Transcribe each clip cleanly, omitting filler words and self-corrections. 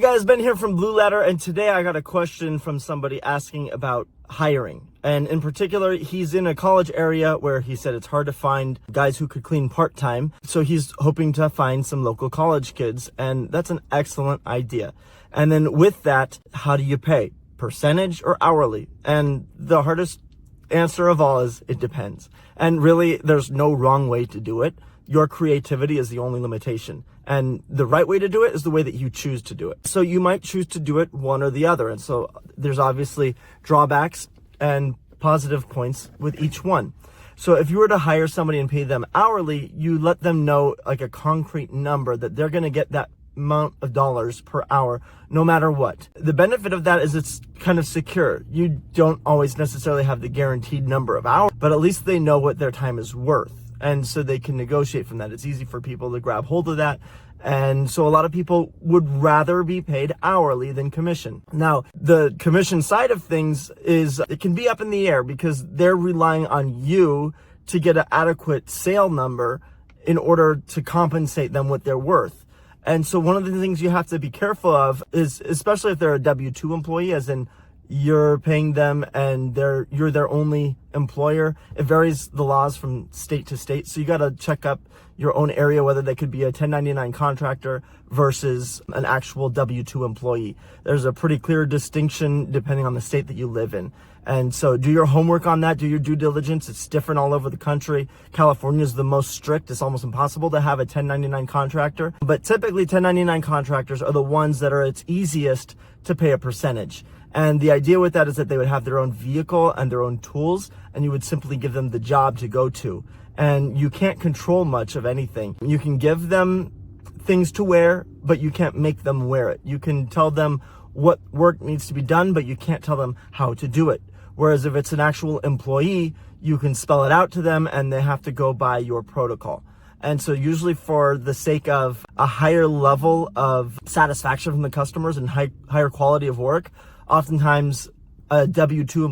guys, Ben here from Blue Ladder, and today I got a question from somebody asking about hiring. And in particular, he's in a college area where he said it's hard to find guys who could clean part-time. So he's hoping to find some local college kids, and that's an excellent idea. And then with that, how do you pay? Percentage or hourly? And the hardest answer of all is it depends. And really, there's no wrong way to do it. Your creativity is the only limitation. And the right way to do it is the way that you choose to do it. So you might choose to do it one or the other. And so there's obviously drawbacks and positive points with each one. So if you were to hire somebody and pay them hourly, you let them know like a concrete number that they're going to get that amount of dollars per hour, no matter what. The benefit of that is it's kind of secure. You don't always necessarily have the guaranteed number of hours, but at least they know what their time is worth. And so they can negotiate from that. It's easy for people to grab hold of that. And so a lot of people would rather be paid hourly than commission. Now, the commission side of things is it can be up in the air because they're relying on you to get an adequate sale number in order to compensate them what they're worth. And so one of the things you have to be careful of is, especially if they're a W-2 employee, as in you're paying them and you're their only employer. It varies the laws from state to state. So you got to check up your own area, whether they could be a 1099 contractor versus an actual W-2 employee. There's a pretty clear distinction depending on the state that you live in. And so do your homework on that, do your due diligence. It's different all over the country. California is the most strict. It's almost impossible to have a 1099 contractor. But typically 1099 contractors are the ones that are it's easiest to pay a percentage. And the idea with that is that they would have their own vehicle and their own tools, and you would simply give them the job to go to. And you can't control much of anything. You can give them things to wear, but you can't make them wear it. You can tell them what work needs to be done, but you can't tell them how to do it. Whereas if it's an actual employee, you can spell it out to them and they have to go by your protocol. And so usually for the sake of a higher level of satisfaction from the customers and higher quality of work, oftentimes a W-2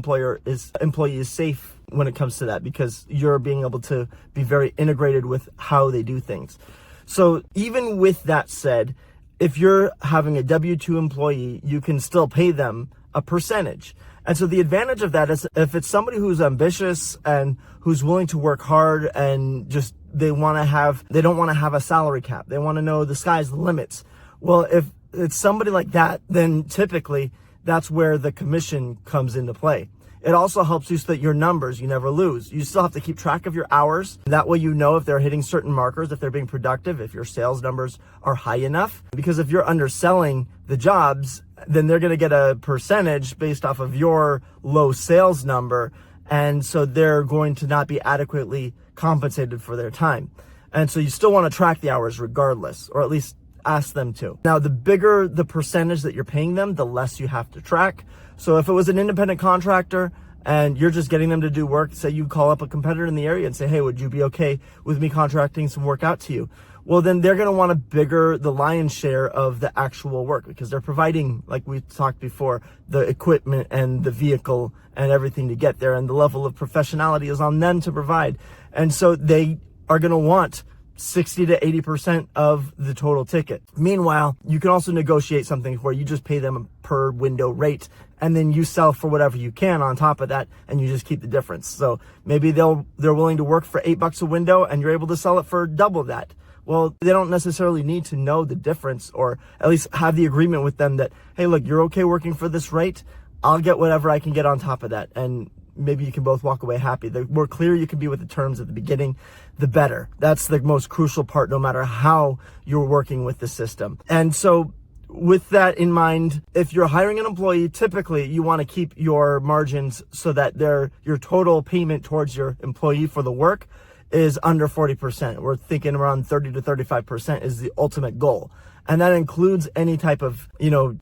employee is safe when it comes to that because you're being able to be very integrated with how they do things. So even with that said, if you're having a W-2 employee, you can still pay them a percentage. And so the advantage of that is if it's somebody who's ambitious and who's willing to work hard and just they don't want to have a salary cap. They want to know the sky's the limits. Well, if it's somebody like that, then typically that's where the commission comes into play. It also helps you so that your numbers, you never lose. You still have to keep track of your hours. That way you know if they're hitting certain markers, if they're being productive, if your sales numbers are high enough. Because if you're underselling the jobs, then they're going to get a percentage based off of your low sales number. And so they're going to not be adequately compensated for their time. And so you still want to track the hours regardless, or at least ask them to. Now, the bigger the percentage that you're paying them, the less you have to track. So if it was an independent contractor and you're just getting them to do work, say you call up a competitor in the area and say, hey, would you be okay with me contracting some work out to you? Well, then they're going to want the lion's share of the actual work because they're providing, like we talked before, the equipment and the vehicle and everything to get there. And the level of professionality is on them to provide. And so they are going to want 60 to 80% of the total ticket. Meanwhile, you can also negotiate something where you just pay them a per window rate and then you sell for whatever you can on top of that and you just keep the difference. So maybe they're willing to work for $8 a window and you're able to sell it for double that. Well, they don't necessarily need to know the difference or at least have the agreement with them that, hey, look, you're okay working for this rate. I'll get whatever I can get on top of that. And maybe you can both walk away happy. The more clear you can be with the terms at the beginning, the better. That's the most crucial part, no matter how you're working with the system. And so with that in mind, if you're hiring an employee, typically you want to keep your margins so that your total payment towards your employee for the work is under 40%. We're thinking around 30 to 35% is the ultimate goal. And that includes any type of,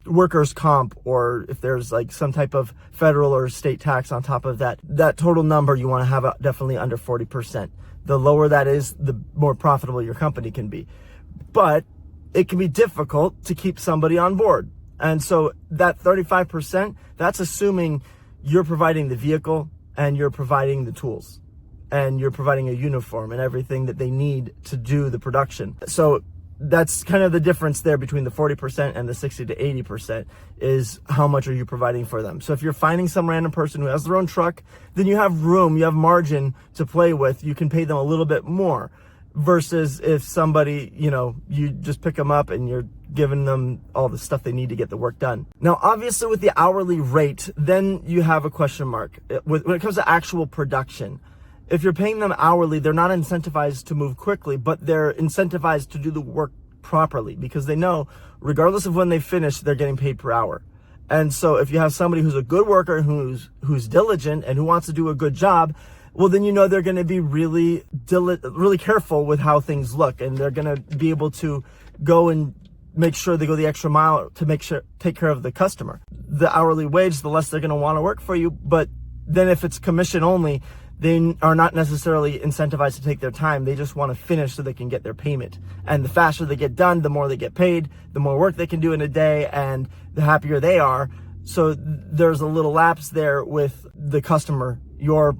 workers' comp, or if there's like some type of federal or state tax on top of that, that total number you want to have definitely under 40%. The lower that is, the more profitable your company can be. But it can be difficult to keep somebody on board. And so that 35%, that's assuming you're providing the vehicle and you're providing the tools and you're providing a uniform and everything that they need to do the production. So that's kind of the difference there between the 40% and the 60 to 80% is how much are you providing for them. So if you're finding some random person who has their own truck, then you have room, you have margin to play with. You can pay them a little bit more versus if somebody, you just pick them up and you're giving them all the stuff they need to get the work done. Now, obviously with the hourly rate, then you have a question mark. When it comes to actual production, if you're paying them hourly, they're not incentivized to move quickly, but they're incentivized to do the work properly because they know regardless of when they finish, they're getting paid per hour. And so if you have somebody who's a good worker, who's diligent and who wants to do a good job, well, then they're going to be really careful with how things look, and they're going to be able to go and make sure they go the extra mile to take care of the customer. The hourly wage, the less they're going to want to work for you. But then if it's commission only, they are not necessarily incentivized to take their time. They just want to finish so they can get their payment. And the faster they get done, the more they get paid, the more work they can do in a day, and the happier they are. So there's a little lapse there with the customer, your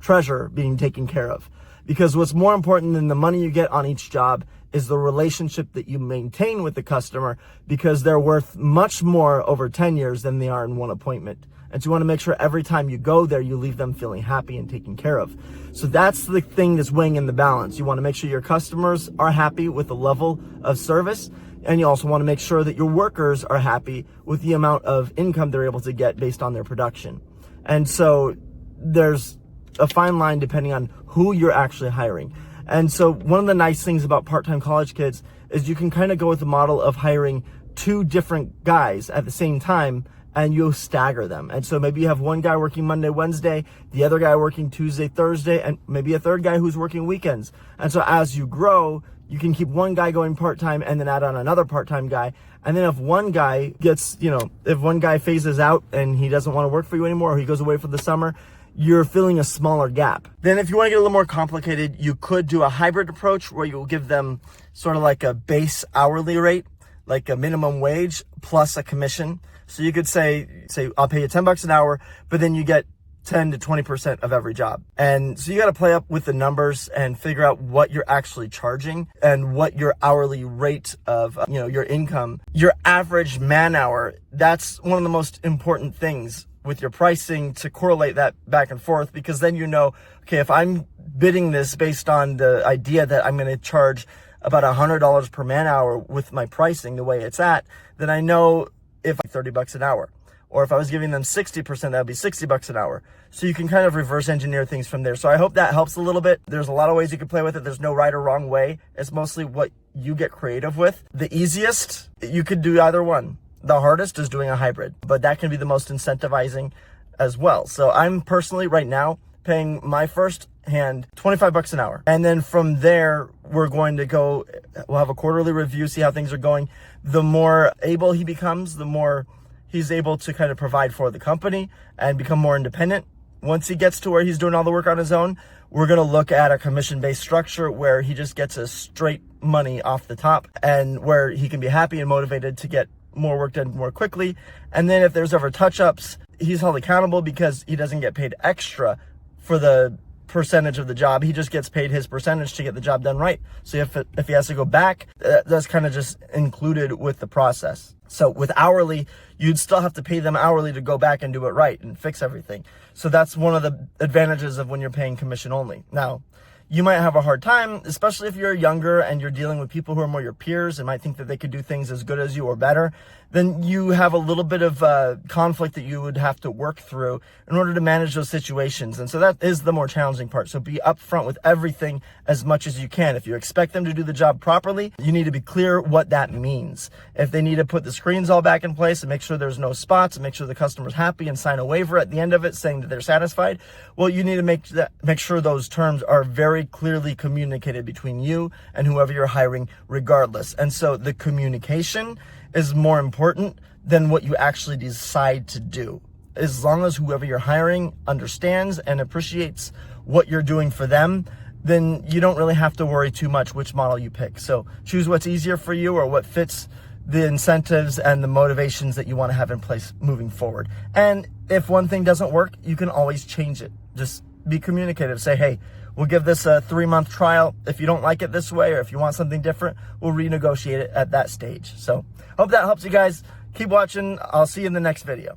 treasure, being taken care of. Because what's more important than the money you get on each job is the relationship that you maintain with the customer, because they're worth much more over 10 years than they are in one appointment. And so you want to make sure every time you go there, you leave them feeling happy and taken care of. So that's the thing that's weighing in the balance. You want to make sure your customers are happy with the level of service. And you also want to make sure that your workers are happy with the amount of income they're able to get based on their production. And so there's a fine line depending on who you're actually hiring. And so one of the nice things about part-time college kids is you can kind of go with the model of hiring two different guys at the same time, and you'll stagger them. And so maybe you have one guy working Monday, Wednesday, the other guy working Tuesday, Thursday, and maybe a third guy who's working weekends. And so as you grow, you can keep one guy going part-time and then add on another part-time guy. And then if one guy if one guy phases out and he doesn't want to work for you anymore, or he goes away for the summer, you're filling a smaller gap. Then if you want to get a little more complicated, you could do a hybrid approach where you'll give them sort of like a base hourly rate, like a minimum wage plus a commission. So you could say I'll pay you $10 an hour, but then you get 10 to 20% of every job. And so you got to play up with the numbers and figure out what you're actually charging and what your hourly rate of, your income, your average man hour. That's one of the most important things with your pricing, to correlate that back and forth, because then okay, if I'm bidding this based on the idea that I'm going to charge about $100 per man hour with my pricing the way it's at, then I know if $30 an hour, or if I was giving them 60%, that would be $60 an hour. So you can kind of reverse engineer things from there. So I hope that helps a little bit. There's a lot of ways you can play with it. There's no right or wrong way. It's mostly what you get creative with. The easiest, you could do either one. The hardest is doing a hybrid, but that can be the most incentivizing as well. So I'm personally right now paying my first hand $25 an hour. And then from there, we'll have a quarterly review, see how things are going. The more able he becomes, the more he's able to kind of provide for the company and become more independent. Once he gets to where he's doing all the work on his own, we're going to look at a commission-based structure where he just gets a straight money off the top, and where he can be happy and motivated to get more work done more quickly. And then if there's ever touch-ups, he's held accountable because he doesn't get paid extra for the percentage of the job. He just gets paid his percentage to get the job done right. So if he has to go back, that's kind of just included with the process. So with hourly, you'd still have to pay them hourly to go back and do it right and fix everything. So that's one of the advantages of when you're paying commission only. Now, you might have a hard time, especially if you're younger and you're dealing with people who are more your peers and might think that they could do things as good as you or better. Then you have a little bit of conflict that you would have to work through in order to manage those situations. And so that is the more challenging part. So be upfront with everything as much as you can. If you expect them to do the job properly, you need to be clear what that means. If they need to put the screens all back in place and make sure there's no spots and make sure the customer's happy and sign a waiver at the end of it saying that they're satisfied, well, you need to make sure those terms are very clearly communicated between you and whoever you're hiring regardless. And so the communication is more important than what you actually decide to do. As long as whoever you're hiring understands and appreciates what you're doing for them, then you don't really have to worry too much which model you pick. So choose what's easier for you or what fits the incentives and the motivations that you want to have in place moving forward. And if one thing doesn't work, you can always change it. Just be communicative. Say, hey, we'll give this a 3-month trial. If you don't like it this way, or if you want something different, we'll renegotiate it at that stage. So hope that helps you guys. Keep watching. I'll see you in the next video.